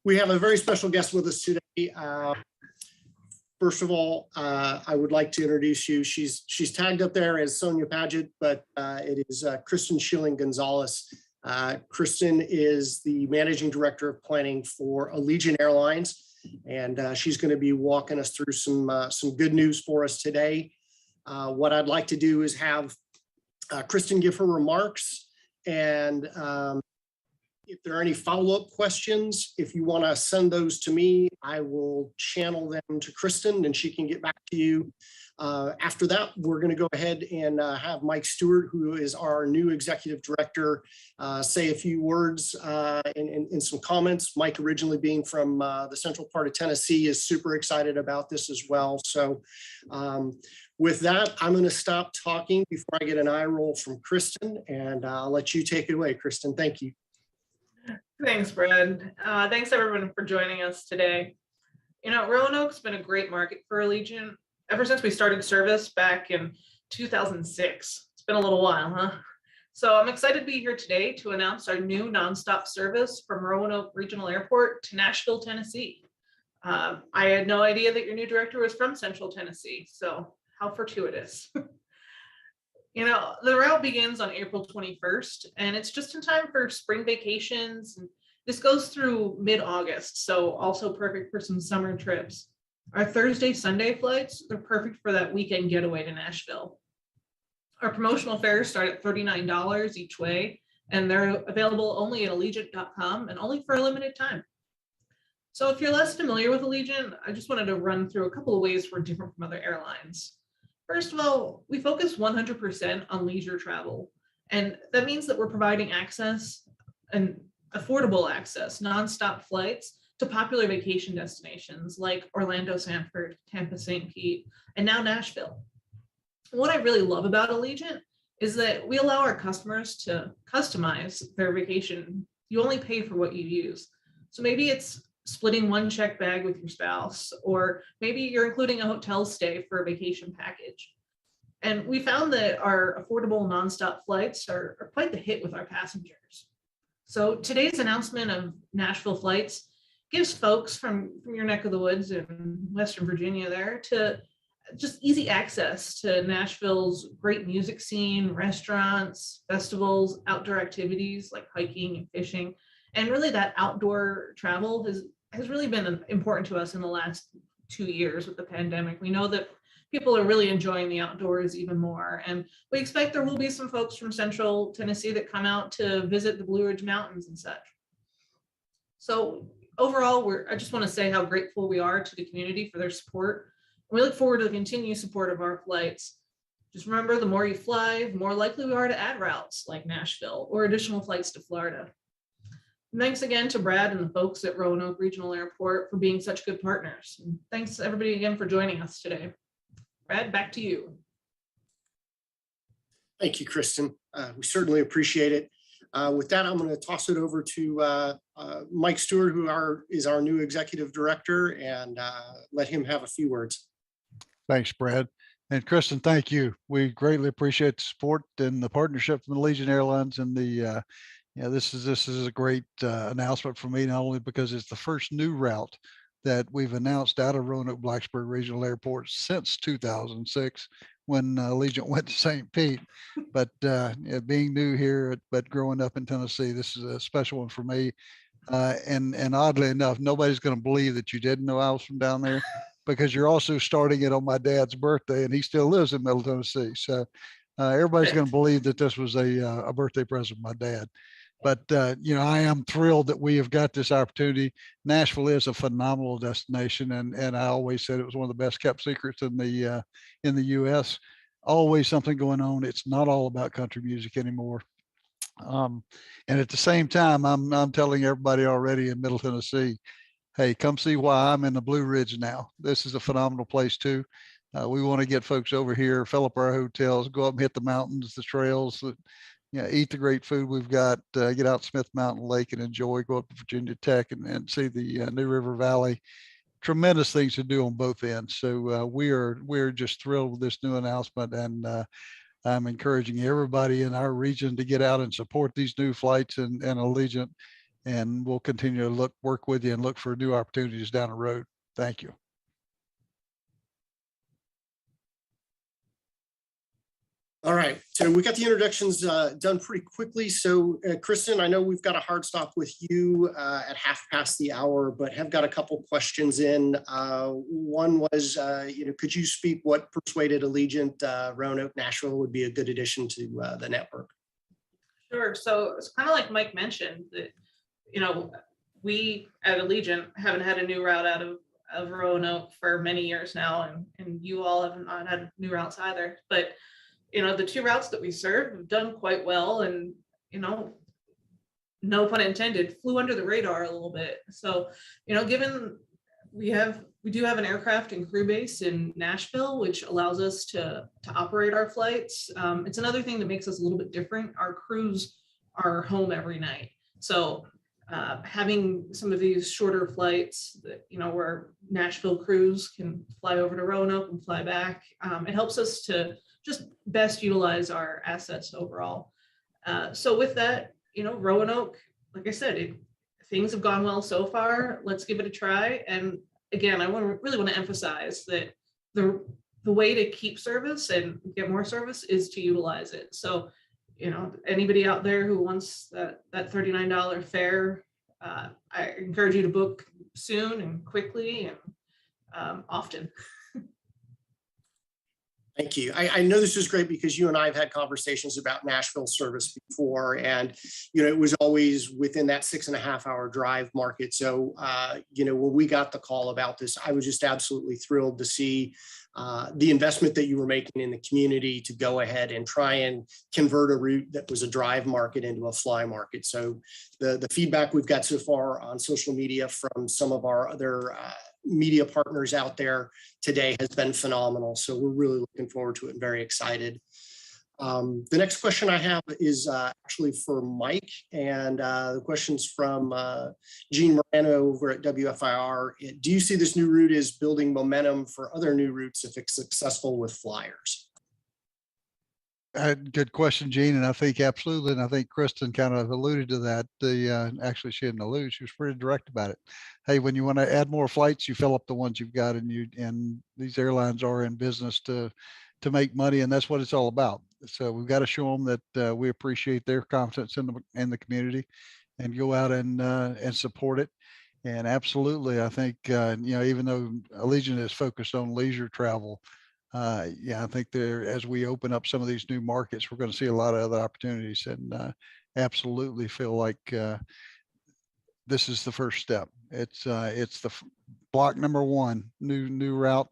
We have a very special guest with us today. First of all, I would like to introduce you. She's tagged up there as Sonia Paget, but it is Kristen Schilling Gonzalez. Kristen is the Managing Director of Planning for Allegiant Airlines, and she's going to be walking us through some good news for us today. What I'd like to do is have Kristen give her remarks, and if there are any follow-up questions, if you want to send those to me, I will channel them to Kristen and she can get back to you. After that, we're going to go ahead and have Mike Stewart, who is our new Executive Director, say a few words and some comments. Mike, originally being from the central part of Tennessee, is super excited about this as well. So with that, I'm going to stop talking before I get an eye roll from Kristen, and I'll let you take it away, Kristen. Thank you. Thanks, Brad. Thanks everyone for joining us today. You know, Roanoke's been a great market for Allegiant ever since we started service back in 2006. It's been a little while, huh? So I'm excited to be here today to announce our new nonstop service from Roanoke Regional Airport to Nashville, Tennessee. I had no idea that your new director was from Central Tennessee, so how fortuitous. You know, the route begins on April 21st, and it's just in time for spring vacations. And this goes through mid-August, so also perfect for some summer trips. Our Thursday, Sunday flights, they're perfect for that weekend getaway to Nashville. Our promotional fares start at $39 each way, and they're available only at Allegiant.com and only for a limited time. So if you're less familiar with Allegiant, I just wanted to run through a couple of ways we're different from other airlines. First of all, we focus 100% on leisure travel, and that means that we're providing access and affordable access, nonstop flights to popular vacation destinations like Orlando, Sanford, Tampa, St. Pete, and now Nashville. What I really love about Allegiant is that we allow our customers to customize their vacation. You only pay for what you use. So maybe it's splitting one check bag with your spouse, or maybe you're including a hotel stay for a vacation package. And we found that our affordable nonstop flights are quite the hit with our passengers. So today's announcement of Nashville flights gives folks from your neck of the woods in Western Virginia there to just easy access to Nashville's great music scene, restaurants, festivals, outdoor activities like hiking and fishing. And really that outdoor travel has really been important to us in the last 2 years with the pandemic. We know that people are really enjoying the outdoors even more. And we expect there will be some folks from Central Tennessee that come out to visit the Blue Ridge Mountains and such. So overall, I just want to say how grateful we are to the community for their support. We look forward to the continued support of our flights. Just remember, the more you fly, the more likely we are to add routes like Nashville or additional flights to Florida. Thanks again to Brad and the folks at Roanoke Regional Airport for being such good partners. And thanks everybody again for joining us today. Brad, back to you. Thank you, Kristen. We certainly appreciate it. With that, I'm going to toss it over to Mike Stewart, who is our new Executive Director, and let him have a few words. Thanks, Brad. And Kristen, thank you. We greatly appreciate the support and the partnership from Allegiant Airlines, and the this is a great announcement for me, not only because it's the first new route that we've announced out of Roanoke-Blacksburg Regional Airport since 2006, when Allegiant went to St. Pete. But being new here, but growing up in Tennessee, this is a special one for me. And oddly enough, nobody's going to believe that you didn't know I was from down there, because you're also starting it on my dad's birthday, and he still lives in Middle Tennessee. So everybody's going to believe that this was a birthday present from my dad. But, I am thrilled that we have got this opportunity. Nashville is a phenomenal destination, and I always said it was one of the best kept secrets in the U.S. Always something going on. It's not all about country music anymore. And at the same time, I'm telling everybody already in Middle Tennessee, hey, come see why I'm in the Blue Ridge now. This is a phenomenal place too. We want to get folks over here, fill up our hotels, go up and hit the mountains, the trails, eat the great food we've got, get out Smith Mountain Lake and enjoy, go up to Virginia Tech and see the New River Valley. Tremendous things to do on both ends. So we're just thrilled with this new announcement, and I'm encouraging everybody in our region to get out and support these new flights and Allegiant. and we'll continue to work with you and look for new opportunities down the road. Thank you. All right, so we got the introductions done pretty quickly. So Kristen, I know we've got a hard stop with you at 1:30, but have got a couple questions in. One was, could you speak what persuaded Allegiant Roanoke Nashville would be a good addition to the network? Sure. So it's kind of like Mike mentioned that, we at Allegiant haven't had a new route out of Roanoke for many years now, and you all have not had new routes either. But the two routes that we serve have done quite well, and no pun intended, flew under the radar a little bit. So given we do have an aircraft and crew base in Nashville, which allows us to operate our flights. It's another thing that makes us a little bit different. Our crews are home every night, so having some of these shorter flights that where Nashville crews can fly over to Roanoke and fly back, it helps us to just best utilize our assets overall. So with that, Roanoke, like I said, things have gone well so far. Let's give it a try. And again, I really want to emphasize that the way to keep service and get more service is to utilize it. So, anybody out there who wants that $39 fare, I encourage you to book soon and quickly and often. Thank you. I know this is great because you and I have had conversations about Nashville service before, and it was always within that 6.5-hour drive market. So when we got the call about this, I was just absolutely thrilled to see the investment that you were making in the community to go ahead and try and convert a route that was a drive market into a fly market. So the feedback we've got so far on social media from some of our other media partners out there today has been phenomenal. So we're really looking forward to it and very excited. The next question I have is actually for Mike, and the question's from Gene Morano over at WFIR. Do you see this new route as building momentum for other new routes if it's successful with flyers? Good question, Gene, and I think absolutely, and I think Kristen kind of alluded to that. Actually, she didn't allude; she was pretty direct about it. Hey, when you want to add more flights, you fill up the ones you've got, and these airlines are in business to make money, and that's what it's all about. So we've got to show them that we appreciate their confidence in the community, and go out and support it. And absolutely, I think even though Allegiant is focused on leisure travel. I think as we open up some of these new markets, we're going to see a lot of other opportunities, and absolutely feel like this is the first step. It's the block number one, new route,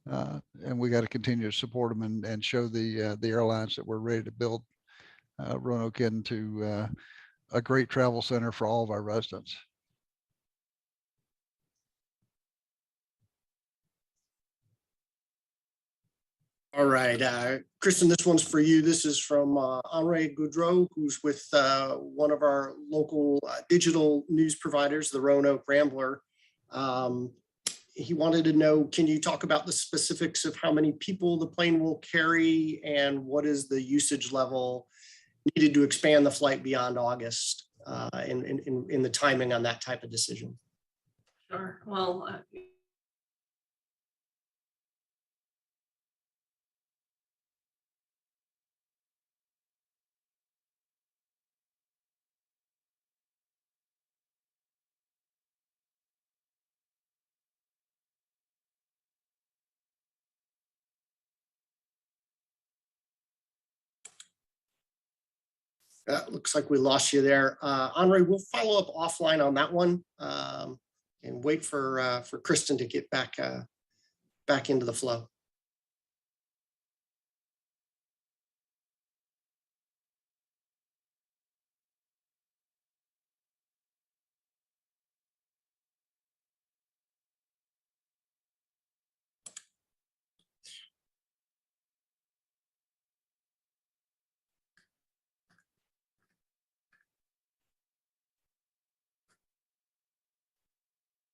and we got to continue to support them and show the airlines that we're ready to build Roanoke into a great travel center for all of our residents. All right, Kristen, this one's for you. This is from Henri Goudreau, who's with one of our local digital news providers, the Roanoke Rambler. He wanted to know, can you talk about the specifics of how many people the plane will carry and what is the usage level needed to expand the flight beyond August in the timing on that type of decision? Sure. Well, Looks like we lost you there. Henri, we'll follow up offline on that one and wait for Kristen to get back into the flow.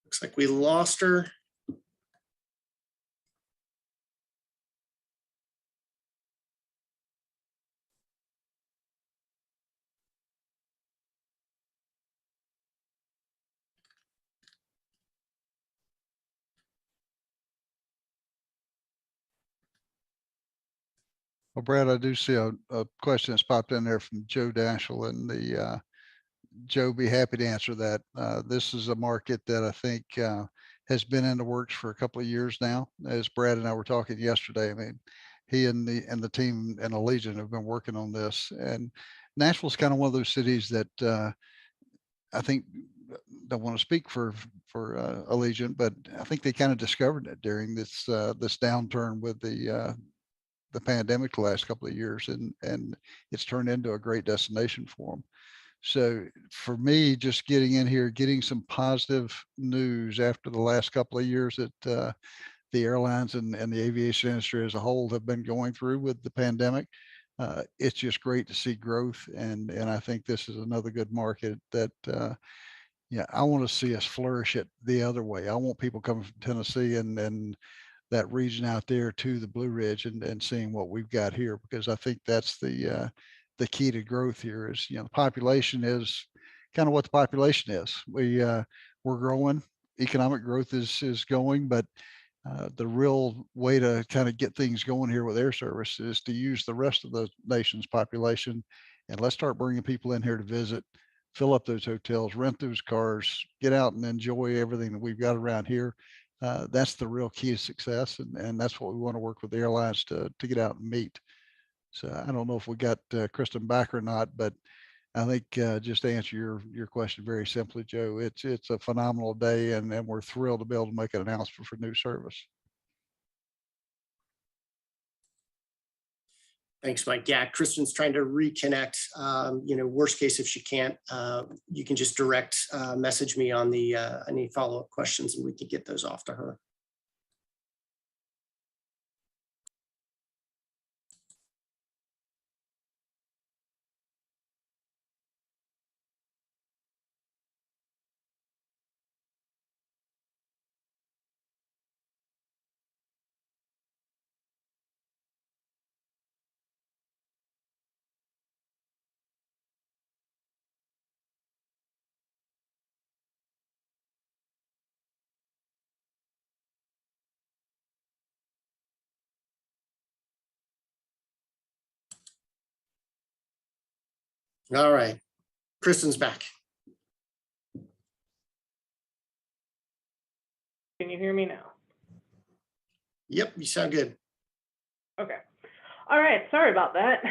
Looks like we lost her. Well, Brad, I do see a question that's popped in there from Joe Dashel, and Joe, be happy to answer that. This is a market that I think has been in the works for a couple of years now. As Brad and I were talking yesterday, I mean, he and the team and Allegiant have been working on this. And Nashville's kind of one of those cities that I think don't want to speak for Allegiant, but I think they kind of discovered it during this downturn with the pandemic the last couple of years, and it's turned into a great destination for them. So for me, just getting in here, getting some positive news after the last couple of years that the airlines and the aviation industry as a whole have been going through with the pandemic, it's just great to see growth. And I think this is another good market that, yeah, I want to see us flourish it the other way. I want people coming from Tennessee and that region out there to the Blue Ridge and seeing what we've got here, because I think that's the key to growth here is, the population is kind of what the population is. We're growing, economic growth is going, but the real way to kind of get things going here with air service is to use the rest of the nation's population, and let's start bringing people in here to visit, fill up those hotels, rent those cars, get out and enjoy everything that we've got around here. That's the real key to success, and that's what we want to work with the airlines to get out and meet. So I don't know if we got Kristen back or not, but I think just to answer your question very simply, Joe, it's a phenomenal day, and we're thrilled to be able to make an announcement for new service. Thanks, Mike. Yeah, Kristen's trying to reconnect. Worst case, if she can't, you can just direct message me on the any follow-up questions, and we can get those off to her. All right, Kristen's back. Can you hear me now? Yep, you sound good. Okay. All right. Sorry about that.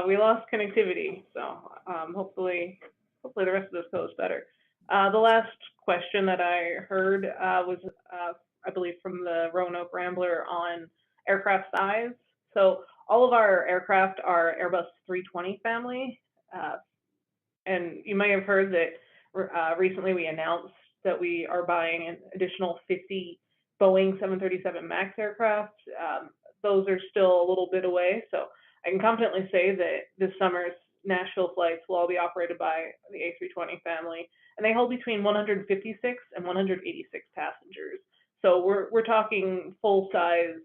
We lost connectivity, so hopefully the rest of this goes better. The last question that I heard was, I believe, from the Roanoke Rambler on aircraft size. So all of our aircraft are Airbus 320 family, and you may have heard that recently we announced that we are buying an additional 50 Boeing 737 MAX aircraft. Those are still a little bit away, so I can confidently say that this summer's Nashville flights will all be operated by the A320 family, and they hold between 156 and 186 passengers. So we're talking full size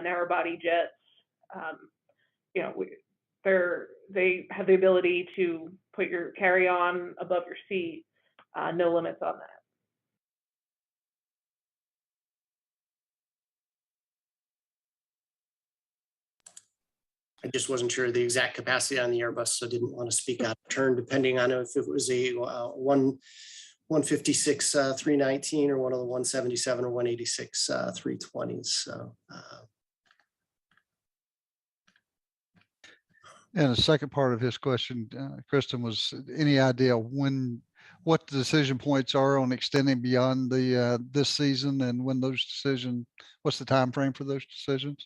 narrow body jets. They have the ability to put your carry-on above your seat. No limits on that. I just wasn't sure the exact capacity on the Airbus, so didn't want to speak out of turn, depending on if it was a 156 319 or one of the 177 or 186 320s. So. And the second part of his question, Kristen, was any idea what the decision points are on extending beyond the this season, and when those decisions, what's the time frame for those decisions?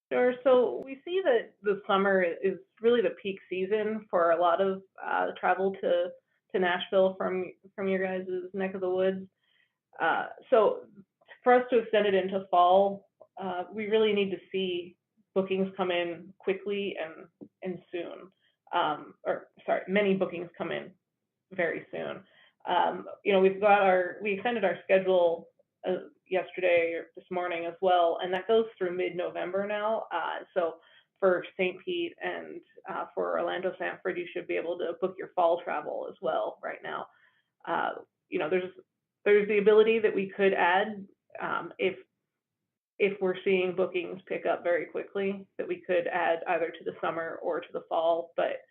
Sure. So we see that the summer is really the peak season for a lot of travel to Nashville from your guys' neck of the woods. So for us to extend it into fall, we really need to see bookings come in quickly and soon. Many bookings come in very soon. We extended our schedule yesterday or this morning as well, and that goes through mid-November now. So for St. Pete and for Orlando Sanford, you should be able to book your fall travel as well right now. There's the ability that we could add if if we're seeing bookings pick up very quickly, that we could add either to the summer or to the fall. But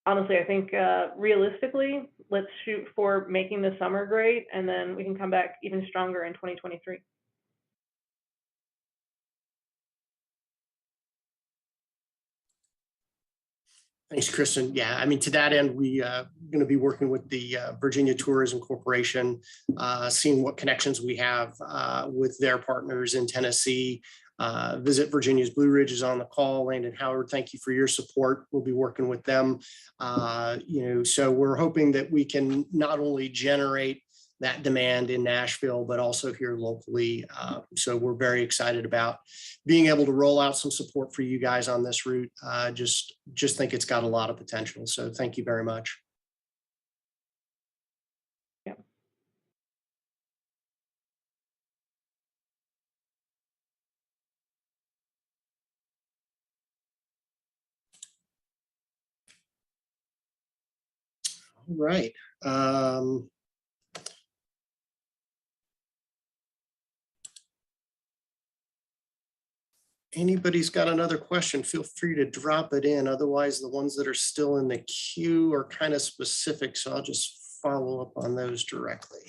honestly, I think realistically, let's shoot for making the summer great, and then we can come back even stronger in 2023. Thanks, Kristen. Yeah, I mean, to that end, we going to be working with the Virginia Tourism Corporation, seeing what connections we have with their partners in Tennessee. Visit Virginia's Blue Ridge is on the call. Landon Howard, thank you for your support. We'll be working with them. So we're hoping that we can not only generate that demand in Nashville, but also here locally. So we're very excited about being able to roll out some support for you guys on this route. Just think it's got a lot of potential. So thank you very much. Yeah. All right. Anybody's got another question, feel free to drop it in. Otherwise, the ones that are still in the queue are kind of specific, so I'll just follow up on those directly.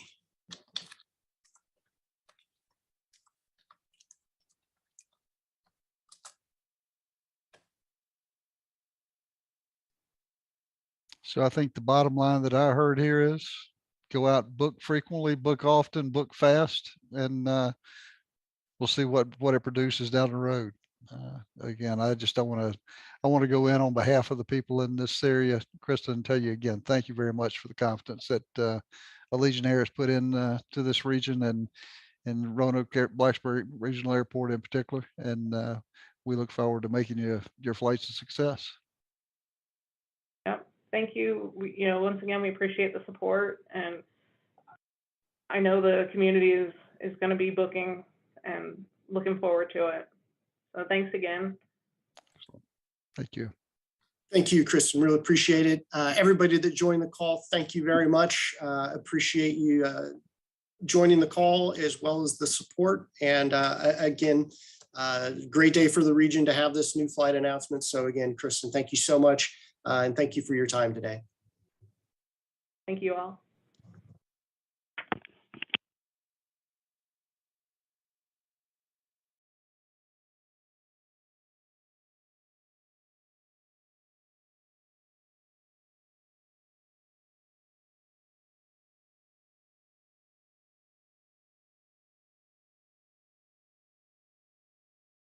So I think the bottom line that I heard here is go out, book frequently, book often, book fast, and we'll see what it produces down the road. Again, I just don't want to, I want to go in on behalf of the people in this area, Kristen, and tell you again, thank you very much for the confidence that Allegiant Air has put in to this region and Roanoke-Blacksburg Regional Airport in particular. And we look forward to making your flights a success. Yep. Thank you. Once again, we appreciate the support, and I know the community is going to be booking and looking forward to it. So thanks again. Thank you. Thank you, Kristen. Really appreciate it. Everybody that joined the call, thank you very much. Appreciate you joining the call as well as the support. And again, great day for the region to have this new flight announcement. So again, Kristen, thank you so much. And thank you for your time today. Thank you all.